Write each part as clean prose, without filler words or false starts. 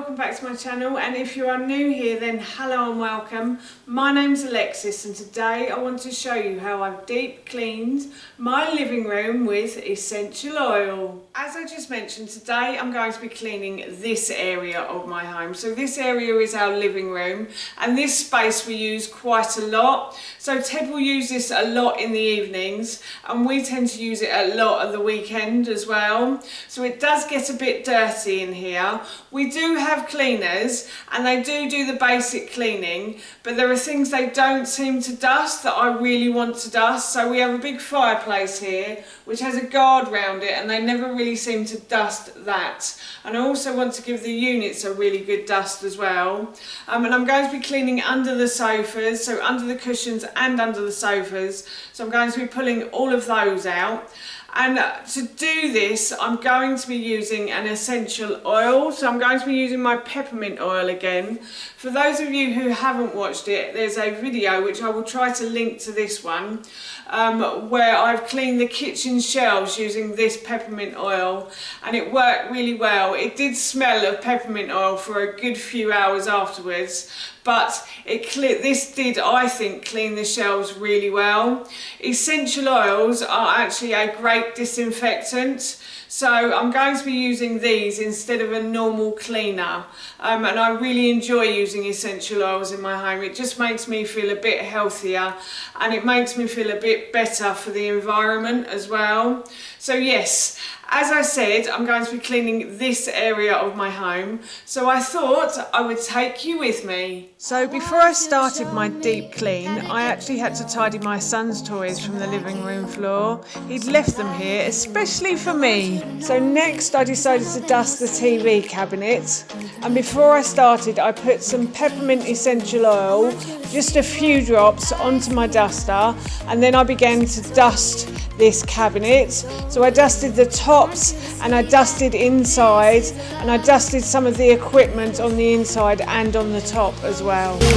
welcome back to my channel, and if you are new here then hello and welcome. My name's Alexis and today I want to show you how I've deep cleaned my living room with essential oil. As I just mentioned, today I'm going to be cleaning this area of my home. So this area is our living room and this space we use quite a lot. So Ted will use this a lot in the evenings and we tend to use it a lot at the weekend as well. So it does get a bit dirty in here. We do have cleaners and they do the basic cleaning, but there are things they don't seem to dust that I really want to dust. So we have a big fireplace here which has a guard round it and they never really seem to dust that. And I also want to give the units a really good dust as well. And I'm going to be cleaning under the sofas, so under the cushions and under the sofas. So I'm going to be pulling all of those out. And to do this, I'm going to be using an essential oil. So I'm going to be using my peppermint oil again. For those of you who haven't watched it, there's a video which I will try to link to this one, where I've cleaned the kitchen shelves using this peppermint oil, and it worked really well. It did smell of peppermint oil for a good few hours afterwards, but this did, I think, clean the shelves really well. Essential oils are actually a great disinfectant, so I'm going to be using these instead of a normal cleaner, and I really enjoy using essential oils in my home. It just makes me feel a bit healthier and it makes me feel a bit better for the environment as well. So yes, as I said, I'm going to be cleaning this area of my home, so I thought I would take you with me. So before I started my deep clean, I actually had to tidy my son's toys from the living room floor. He'd left them here especially for me. So next I decided to dust the TV cabinet, and before I started I put some peppermint essential oil, just a few drops, onto my duster, and then I began to dust this cabinet. So I dusted the tops and I dusted inside, and I dusted some of the equipment on the inside and on the top as well. And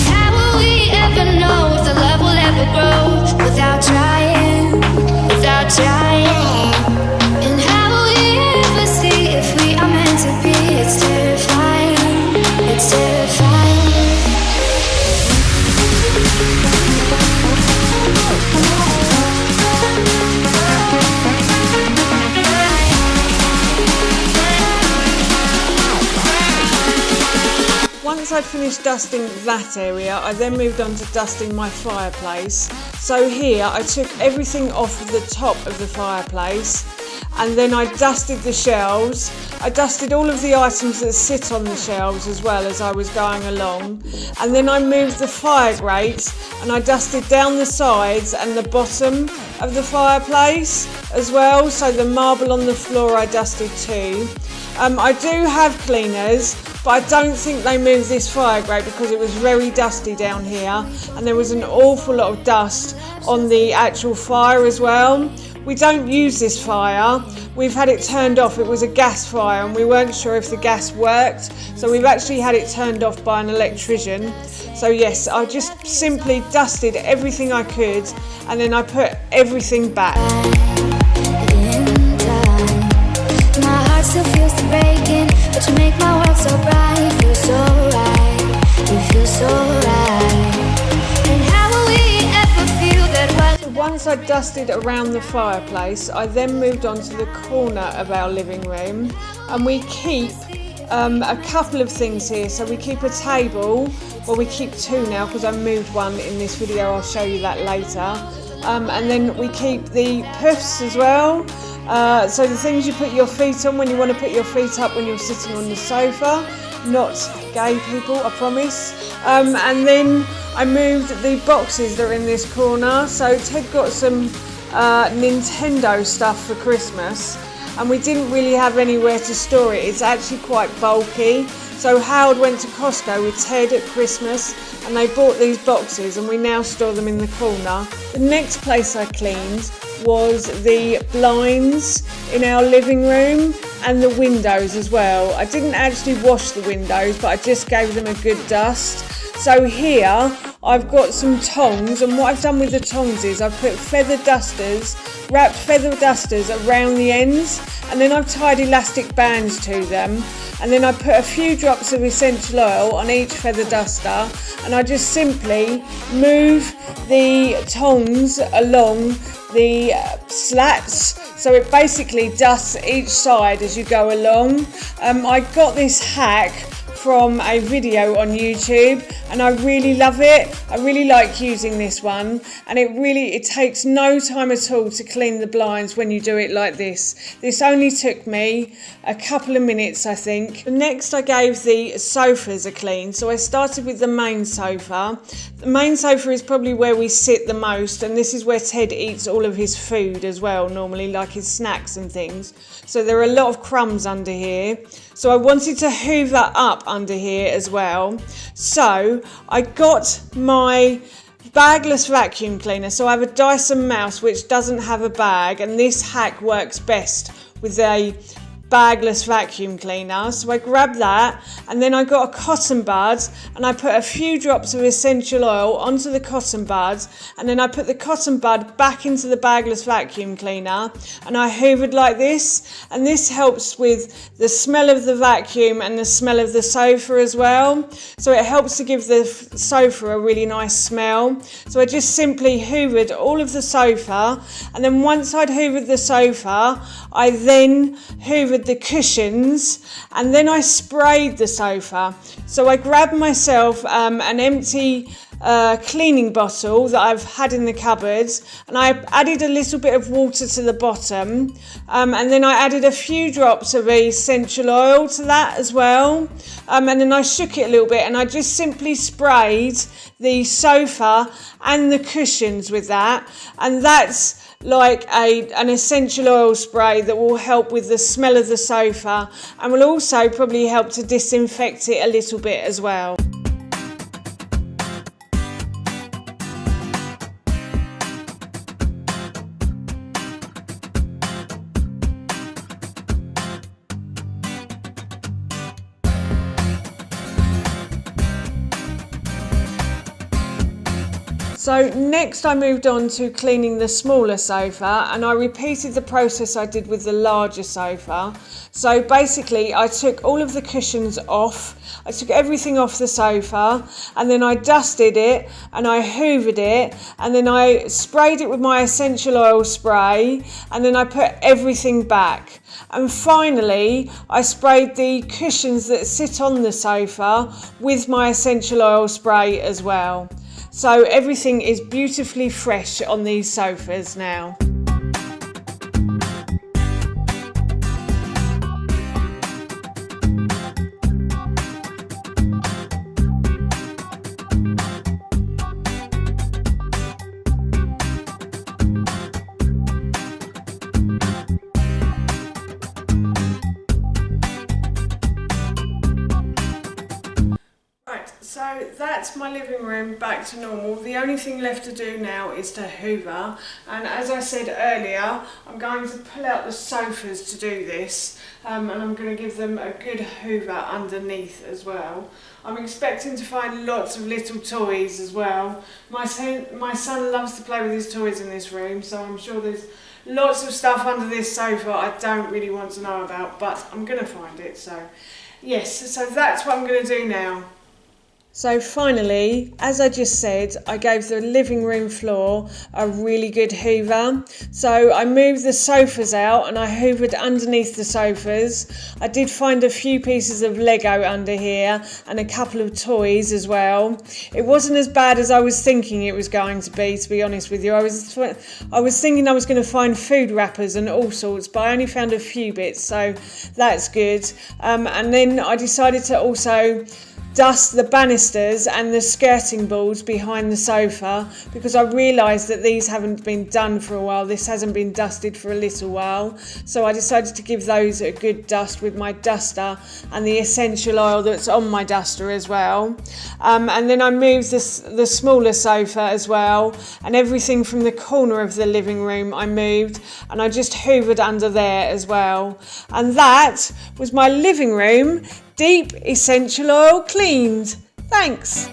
how will we ever know if the love will ever grow without trying, without trying? And how will we ever see if we are meant to be? It's terrifying, it's terrifying. Once I'd finished dusting that area, I then moved on to dusting my fireplace. So here I took everything off of the top of the fireplace, and then I dusted the shelves. I dusted all of the items that sit on the shelves as well as I was going along. And then I moved the fire grate and I dusted down the sides and the bottom of the fireplace as well. So the marble on the floor I dusted too. I do have cleaners, but I don't think they moved this fire grate because it was very dusty down here and there was an awful lot of dust on the actual fire as well. We don't use this fire. We've had it turned off. It was a gas fire and we weren't sure if the gas worked, so we've actually had it turned off by an electrician. So yes, I just simply dusted everything I could and then I put everything back. Still feels the breaking, but you make my world so bright. You feel so right, you feel so right. And how will we ever feel that So once I dusted around the fireplace, I then moved on to the corner of our living room, and we keep a couple of things here. So we keep a table, well we keep two now because I moved one in this video, I'll show you that later. And then we keep the puffs as well. So the things you put your feet on when you want to put your feet up when you're sitting on the sofa. Not gay people, I promise. And then I moved the boxes that are in this corner. So Ted got some Nintendo stuff for Christmas and we didn't really have anywhere to store it. It's actually quite bulky. So Howard went to Costco with Ted at Christmas and they bought these boxes and we now store them in the corner. The next place I cleaned was the blinds in our living room and the windows as well. I didn't actually wash the windows, but I just gave them a good dust. So here I've got some tongs, and what I've done with the tongs is I've put feather dusters wrapped feather dusters around the ends, and then I've tied elastic bands to them, and then I put a few drops of essential oil on each feather duster, and I just simply move the tongs along the slats, so it basically dusts each side as you go along. I got this hack from a video on YouTube and I really love it. I really like using this one, and it takes no time at all to clean the blinds when you do it like this. This only took me a couple of minutes, I think. Next I gave the sofas a clean, so I started with the main sofa. The main sofa is probably where we sit the most, and this is where Ted eats all of his food as well, normally, like his snacks and things. So there are a lot of crumbs under here. So I wanted to hoover up under here as well. So I got my bagless vacuum cleaner. So I have a Dyson Mouse which doesn't have a bag, and this hack works best with a bagless vacuum cleaner. So I grabbed that, and then I got a cotton bud and I put a few drops of essential oil onto the cotton bud, and then I put the cotton bud back into the bagless vacuum cleaner, and I hoovered like this, and this helps with the smell of the vacuum and the smell of the sofa as well. So it helps to give the sofa a really nice smell. So I just simply hoovered all of the sofa, and then once I'd hoovered the sofa, I then hoovered the cushions, and then I sprayed the sofa. So I grabbed myself an empty cleaning bottle that I've had in the cupboards, and I added a little bit of water to the bottom, and then I added a few drops of essential oil to that as well, and then I shook it a little bit, and I just simply sprayed the sofa and the cushions with that, and that's like an essential oil spray that will help with the smell of the sofa, and will also probably help to disinfect it a little bit as well. So next I moved on to cleaning the smaller sofa, and I repeated the process I did with the larger sofa. So basically I took all of the cushions off, I took everything off the sofa, and then I dusted it and I hoovered it, and then I sprayed it with my essential oil spray, and then I put everything back. And finally, I sprayed the cushions that sit on the sofa with my essential oil spray as well. So everything is beautifully fresh on these sofas now. So that's my living room back to normal. The only thing left to do now is to hoover, and as I said earlier, I'm going to pull out the sofas to do this, and I'm going to give them a good hoover underneath as well. I'm expecting to find lots of little toys as well. My son loves to play with his toys in this room, so I'm sure there's lots of stuff under this sofa I don't really want to know about, but I'm going to find it. So yes, so that's what I'm going to do now. So finally, as I just said, I gave the living room floor a really good hoover. So I moved the sofas out and I hoovered underneath the sofas. I did find a few pieces of Lego under here and a couple of toys as well. It wasn't as bad as I was thinking it was going to be honest with you. I was thinking I was going to find food wrappers and all sorts, but I only found a few bits, so that's good. And then I decided to also dust the banisters and the skirting boards behind the sofa, because I realised that these haven't been done for a while. This hasn't been dusted for a little while, so I decided to give those a good dust with my duster and the essential oil that's on my duster as well. And then I moved the smaller sofa as well, and everything from the corner of the living room I moved, and I just hoovered under there as well. And that was my living room deep essential oil cleaned. Thanks.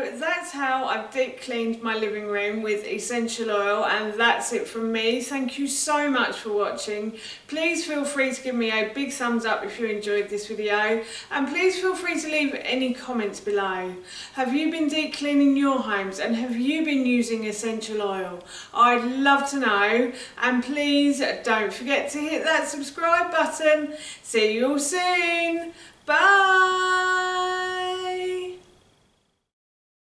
So that's how I've deep cleaned my living room with essential oil, and that's it from me. Thank you so much for watching. Please feel free to give me a big thumbs up if you enjoyed this video, and please feel free to leave any comments below. Have you been deep cleaning your homes, and have you been using essential oil? I'd love to know, and please don't forget to hit that subscribe button. See you all soon. Bye.